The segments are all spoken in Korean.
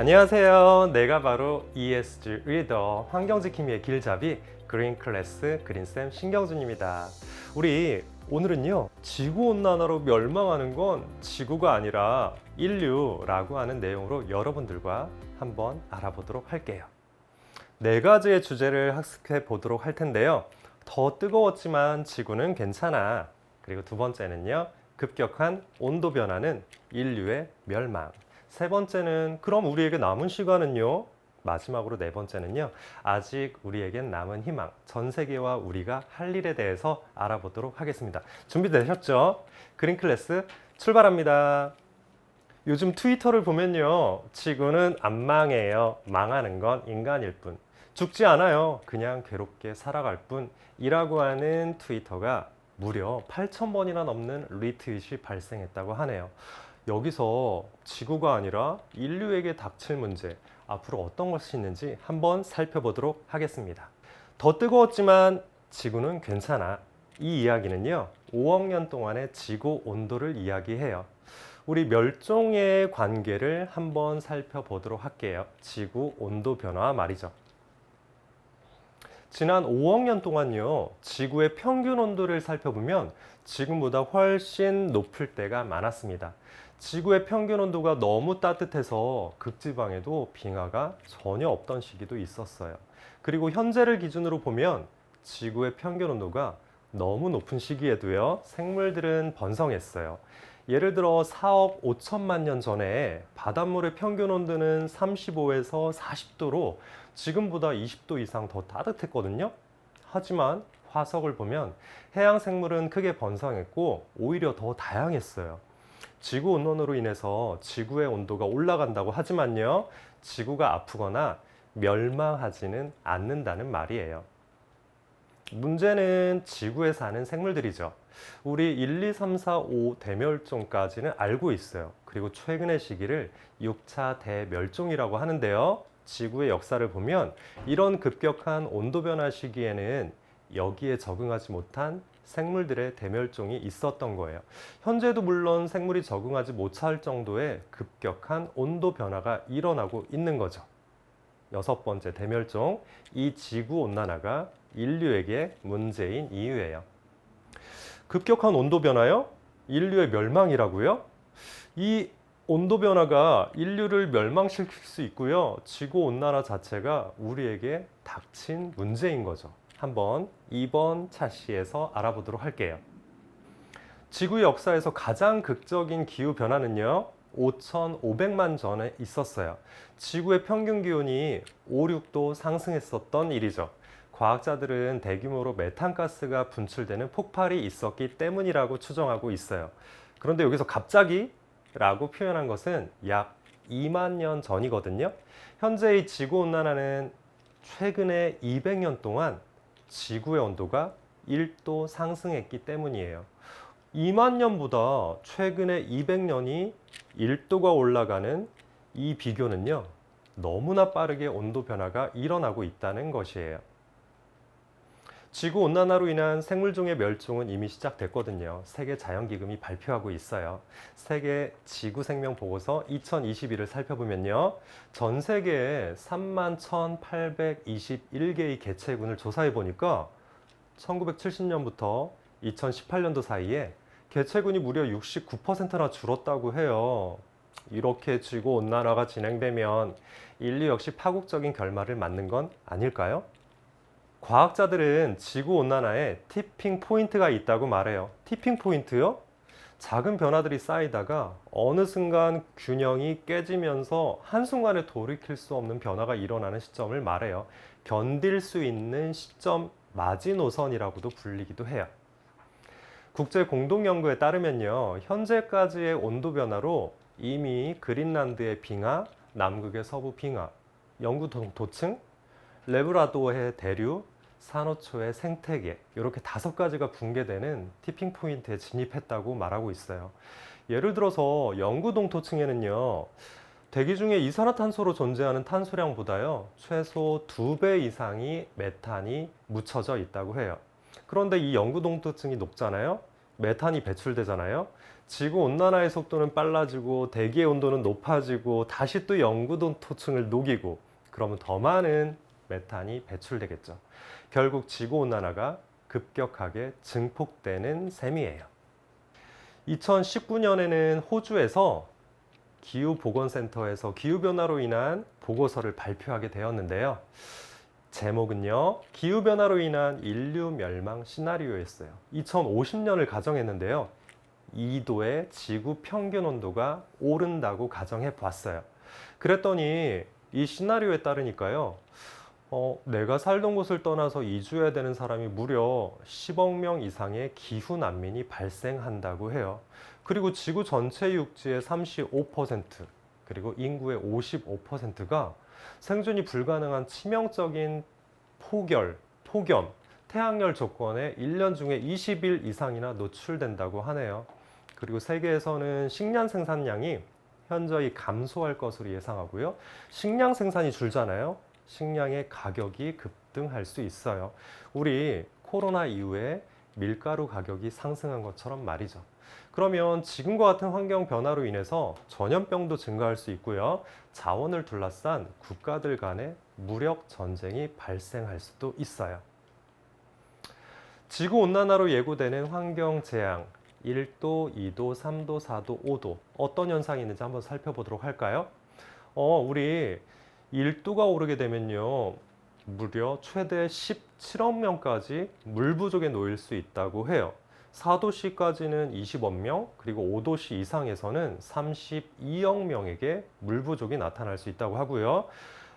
안녕하세요. 내가 바로 ESG 리더 환경지킴이의 길잡이 그린클래스 그린쌤 신경준입니다. 우리 오늘은요, 지구온난화로 멸망하는 건 지구가 아니라 인류라고 하는 내용으로 여러분들과 한번 알아보도록 할게요. 네 가지의 주제를 학습해 보도록 할 텐데요. 더 뜨거웠지만 지구는 괜찮아. 그리고 두 번째는요, 급격한 온도 변화는 인류의 멸망. 세 번째는 그럼 우리에게 남은 시간은요? 마지막으로 네 번째는요, 아직 우리에겐 남은 희망, 전 세계와 우리가 할 일에 대해서 알아보도록 하겠습니다. 준비되셨죠? 그린클래스 출발합니다. 요즘 트위터를 보면요, 지구는 안 망해요. 망하는 건 인간일 뿐. 죽지 않아요. 그냥 괴롭게 살아갈 뿐이라고 하는 트위터가 무려 8,000번이나 넘는 리트윗이 발생했다고 하네요. 여기서 지구가 아니라 인류에게 닥칠 문제, 앞으로 어떤 것이 있는지 한번 살펴보도록 하겠습니다. 더 뜨거웠지만 지구는 괜찮아. 이 이야기는요, 5억 년 동안의 지구 온도를 이야기해요. 우리 멸종의 관계를 한번 살펴보도록 할게요. 지구 온도 변화 말이죠. 지난 5억 년 동안요, 지구의 평균 온도를 살펴보면 지금보다 훨씬 높을 때가 많았습니다. 지구의 평균 온도가 너무 따뜻해서 극지방에도 빙하가 전혀 없던 시기도 있었어요. 그리고 현재를 기준으로 보면 지구의 평균 온도가 너무 높은 시기에도요, 생물들은 번성했어요. 예를 들어 4억 5천만 년 전에 바닷물의 평균 온도는 35에서 40도로 지금보다 20도 이상 더 따뜻했거든요. 하지만 화석을 보면 해양 생물은 크게 번성했고 오히려 더 다양했어요. 지구 온난화로 인해서 지구의 온도가 올라간다고 하지만요, 지구가 아프거나 멸망하지는 않는다는 말이에요. 문제는 지구에 사는 생물들이죠. 우리 1, 2, 3, 4, 5 대멸종까지는 알고 있어요. 그리고 최근의 시기를 6차 대멸종이라고 하는데요. 지구의 역사를 보면 이런 급격한 온도 변화 시기에는 여기에 적응하지 못한 생물들의 대멸종이 있었던 거예요. 현재도 물론 생물이 적응하지 못할 정도의 급격한 온도 변화가 일어나고 있는 거죠. 여섯 번째 대멸종, 이 지구 온난화가 인류에게 문제인 이유예요. 급격한 온도 변화요? 인류의 멸망이라고요? 이 온도 변화가 인류를 멸망시킬 수 있고요. 지구 온난화 자체가 우리에게 닥친 문제인 거죠. 한번 2번 차시에서 알아보도록 할게요. 지구의 역사에서 가장 극적인 기후 변화는요, 5,500만 전에 있었어요. 지구의 평균 기온이 5, 6도 상승했었던 일이죠. 과학자들은 대규모로 메탄가스가 분출되는 폭발이 있었기 때문이라고 추정하고 있어요. 그런데 여기서 갑자기 라고 표현한 것은 약 2만 년 전이거든요. 현재의 지구온난화는 최근에 200년 동안 지구의 온도가 1도 상승했기 때문이에요. 2만 년보다 최근에 200년이 1도가 올라가는 이 비교는요, 너무나 빠르게 온도 변화가 일어나고 있다는 것이에요. 지구온난화로 인한 생물종의 멸종은 이미 시작됐거든요. 세계자연기금이 발표하고 있어요. 세계 지구생명보고서 2021을 살펴보면요, 전 세계에 31,821개의 개체군을 조사해 보니까 1970년부터 2018년도 사이에 개체군이 무려 69%나 줄었다고 해요. 이렇게 지구온난화가 진행되면 인류 역시 파국적인 결말을 맞는 건 아닐까요? 과학자들은 지구온난화에 티핑 포인트가 있다고 말해요. 티핑 포인트요? 작은 변화들이 쌓이다가 어느 순간 균형이 깨지면서 한순간에 돌이킬 수 없는 변화가 일어나는 시점을 말해요. 견딜 수 있는 시점 마지노선이라고도 불리기도 해요. 국제 공동 연구에 따르면요, 현재까지의 온도 변화로 이미 그린란드의 빙하, 남극의 서부 빙하, 영구 동토층, 레브라도어의 대류, 산호초의 생태계, 이렇게 5가지가 붕괴되는 티핑 포인트에 진입했다고 말하고 있어요. 예를 들어서 영구 동토층에는요, 대기 중에 이산화탄소로 존재하는 탄소량보다요, 최소 2배 이상이 메탄이 묻혀져 있다고 해요. 그런데 이 영구 동토층이 녹잖아요. 메탄이 배출되잖아요. 지구 온난화의 속도는 빨라지고 대기의 온도는 높아지고 다시 또 영구동토층을 녹이고 그러면 더 많은 메탄이 배출되겠죠. 결국 지구 온난화가 급격하게 증폭되는 셈이에요. 2019년에는 호주에서 기후보건센터에서 기후변화로 인한 보고서를 발표하게 되었는데요. 제목은요, 기후변화로 인한 인류 멸망 시나리오였어요. 2050년을 가정했는데요. 2도의 지구 평균 온도가 오른다고 가정해 봤어요. 그랬더니 이 시나리오에 따르니까요. 내가 살던 곳을 떠나서 이주해야 되는 사람이 무려 10억 명 이상의 기후 난민이 발생한다고 해요. 그리고 지구 전체 육지의 35%, 그리고 인구의 55%가 생존이 불가능한 치명적인 폭염, 태양열 조건에 1년 중에 20일 이상이나 노출된다고 하네요. 그리고 세계에서는 식량 생산량이 현저히 감소할 것으로 예상하고요. 식량 생산이 줄잖아요. 식량의 가격이 급등할 수 있어요. 우리 코로나 이후에 밀가루 가격이 상승한 것처럼 말이죠. 그러면 지금과 같은 환경 변화로 인해서 전염병도 증가할 수 있고요. 자원을 둘러싼 국가들 간의 무력 전쟁이 발생할 수도 있어요. 지구온난화로 예고되는 환경재앙, 1도, 2도, 3도, 4도, 5도 어떤 현상이 있는지 한번 살펴보도록 할까요? 우리 1도가 오르게 되면요. 무려 최대 17억 명까지 물 부족에 놓일 수 있다고 해요. 4도씨까지는 20억 명, 그리고 5도씨 이상에서는 32억 명에게 물 부족이 나타날 수 있다고 하고요.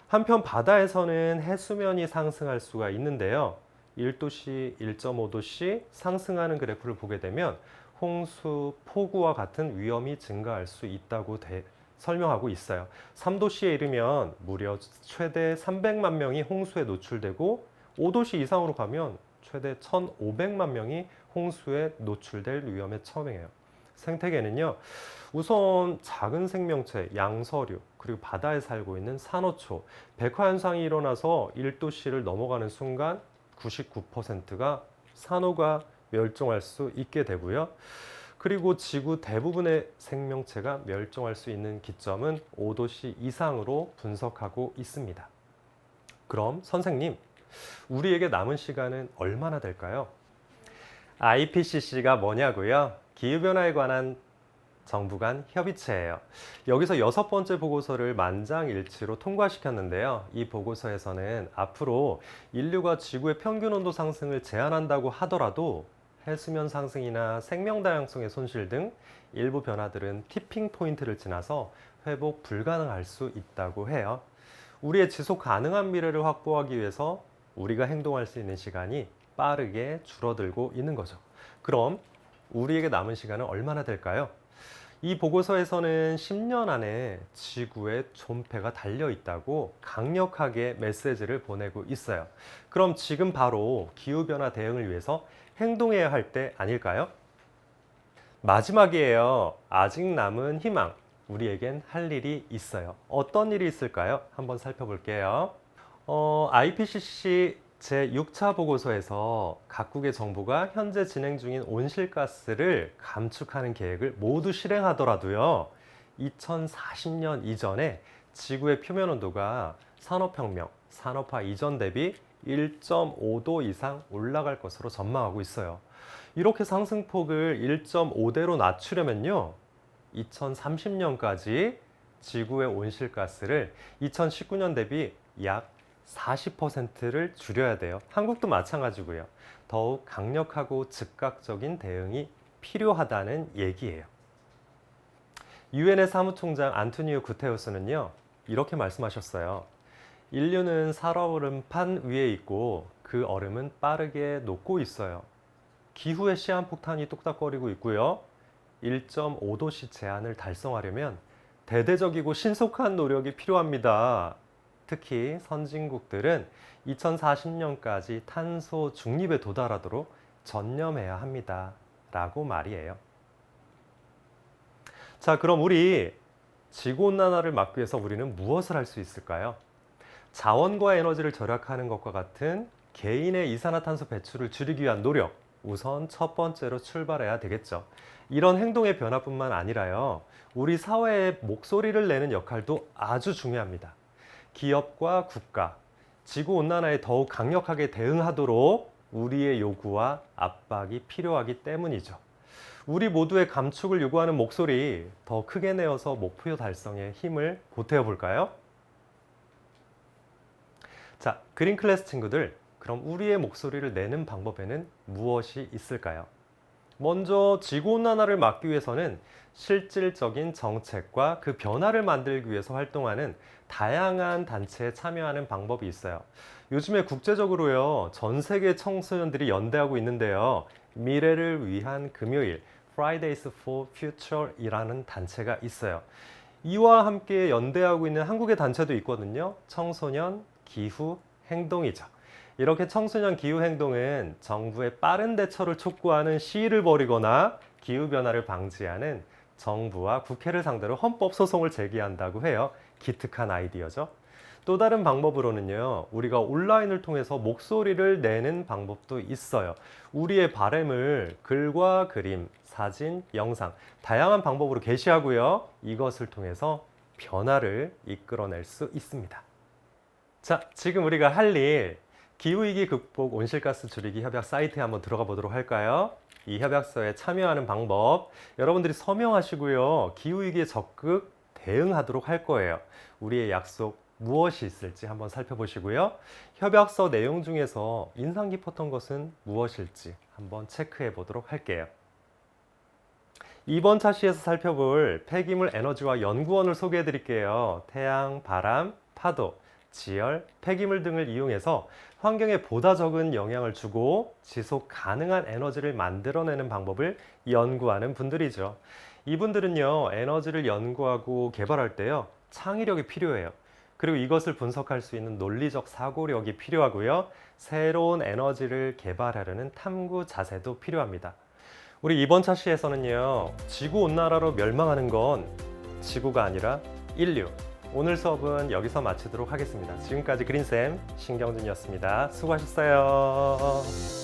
한편 바다에서는 해수면이 상승할 수가 있는데요. 1도씨, 1.5도씨 상승하는 그래프를 보게 되면 홍수, 폭우와 같은 위험이 증가할 수 있다고 설명하고 있어요. 3도씨에 이르면 무려 최대 300만 명이 홍수에 노출되고 5도씨 이상으로 가면 최대 1,500만 명이 홍수에 노출될 위험에 처해요. 생태계는요, 우선 작은 생명체, 양서류, 그리고 바다에 살고 있는 산호초, 백화 현상이 일어나서 1도씨를 넘어가는 순간 99%가 산호가 멸종할 수 있게 되고요. 그리고 지구 대부분의 생명체가 멸종할 수 있는 기점은 5도씨 이상으로 분석하고 있습니다. 그럼 선생님, 우리에게 남은 시간은 얼마나 될까요? IPCC가 뭐냐고요? 기후변화에 관한 정부 간 협의체예요. 여기서 6번째 보고서를 만장일치로 통과시켰는데요. 이 보고서에서는 앞으로 인류가 지구의 평균 온도 상승을 제한한다고 하더라도 해수면 상승이나 생명 다양성의 손실 등 일부 변화들은 티핑 포인트를 지나서 회복 불가능할 수 있다고 해요. 우리의 지속 가능한 미래를 확보하기 위해서 우리가 행동할 수 있는 시간이 빠르게 줄어들고 있는 거죠. 그럼 우리에게 남은 시간은 얼마나 될까요? 이 보고서에서는 10년 안에 지구의 존폐가 달려 있다고 강력하게 메시지를 보내고 있어요. 그럼 지금 바로 기후변화 대응을 위해서 행동해야 할 때 아닐까요? 마지막이에요. 아직 남은 희망. 우리에겐 할 일이 있어요. 어떤 일이 있을까요? 한번 살펴볼게요. IPCC 제6차 보고서에서 각국의 정부가 현재 진행 중인 온실가스를 감축하는 계획을 모두 실행하더라도요, 2040년 이전에 지구의 표면 온도가 산업혁명, 산업화 이전 대비 1.5도 이상 올라갈 것으로 전망하고 있어요. 이렇게 상승폭을 1.5대로 낮추려면요, 2030년까지 지구의 온실가스를 2019년 대비 약 40%를 줄여야 돼요. 한국도 마찬가지고요. 더욱 강력하고 즉각적인 대응이 필요하다는 얘기예요. 유엔의 사무총장 안토니오 구테우스는요, 이렇게 말씀하셨어요. 인류는 살얼음판 위에 있고 그 얼음은 빠르게 녹고 있어요. 기후의 시한폭탄이 뚝딱거리고 있고요. 1.5도씨 제한을 달성하려면 대대적이고 신속한 노력이 필요합니다. 특히 선진국들은 2040년까지 탄소 중립에 도달하도록 전념해야 합니다. 라고 말이에요. 자, 그럼 우리 지구온난화를 막기 위해서 우리는 무엇을 할 수 있을까요? 자원과 에너지를 절약하는 것과 같은 개인의 이산화탄소 배출을 줄이기 위한 노력, 우선 첫 번째로 출발해야 되겠죠. 이런 행동의 변화뿐만 아니라요, 우리 사회의 목소리를 내는 역할도 아주 중요합니다. 기업과 국가, 지구온난화에 더욱 강력하게 대응하도록 우리의 요구와 압박이 필요하기 때문이죠. 우리 모두의 감축을 요구하는 목소리 더 크게 내어서 목표 달성에 힘을 보태어 볼까요? 자, 그린 클래스 친구들, 그럼 우리의 목소리를 내는 방법에는 무엇이 있을까요? 먼저 지구온난화를 막기 위해서는 실질적인 정책과 그 변화를 만들기 위해서 활동하는 다양한 단체에 참여하는 방법이 있어요. 요즘에 국제적으로요, 전 세계 청소년들이 연대하고 있는데요. 미래를 위한 금요일, Fridays for Future이라는 단체가 있어요. 이와 함께 연대하고 있는 한국의 단체도 있거든요. 청소년 기후 행동이죠. 이렇게 청소년 기후 행동은 정부의 빠른 대처를 촉구하는 시위를 벌이거나 기후변화를 방지하는 정부와 국회를 상대로 헌법 소송을 제기한다고 해요. 기특한 아이디어죠. 또 다른 방법으로는요, 우리가 온라인을 통해서 목소리를 내는 방법도 있어요. 우리의 바램을 글과 그림, 사진, 영상, 다양한 방법으로 게시하고요. 이것을 통해서 변화를 이끌어낼 수 있습니다. 자, 지금 우리가 할 일, 기후위기 극복 온실가스 줄이기 협약 사이트에 한번 들어가 보도록 할까요? 이 협약서에 참여하는 방법, 여러분들이 서명하시고요. 기후위기에 적극 대응하도록 할 거예요. 우리의 약속 무엇이 있을지 한번 살펴보시고요. 협약서 내용 중에서 인상 깊었던 것은 무엇일지 한번 체크해 보도록 할게요. 이번 차시에서 살펴볼 폐기물 에너지와 연구원을 소개해 드릴게요. 태양, 바람, 파도, 지열, 폐기물 등을 이용해서 환경에 보다 적은 영향을 주고 지속 가능한 에너지를 만들어내는 방법을 연구하는 분들이죠. 이분들은요, 에너지를 연구하고 개발할 때요, 창의력이 필요해요. 그리고 이것을 분석할 수 있는 논리적 사고력이 필요하고요. 새로운 에너지를 개발하려는 탐구 자세도 필요합니다. 우리 이번 차시에서는요, 지구온난화로 멸망하는 건 지구가 아니라 인류. 오늘 수업은 여기서 마치도록 하겠습니다. 지금까지 그린쌤 신경준이었습니다. 수고하셨어요.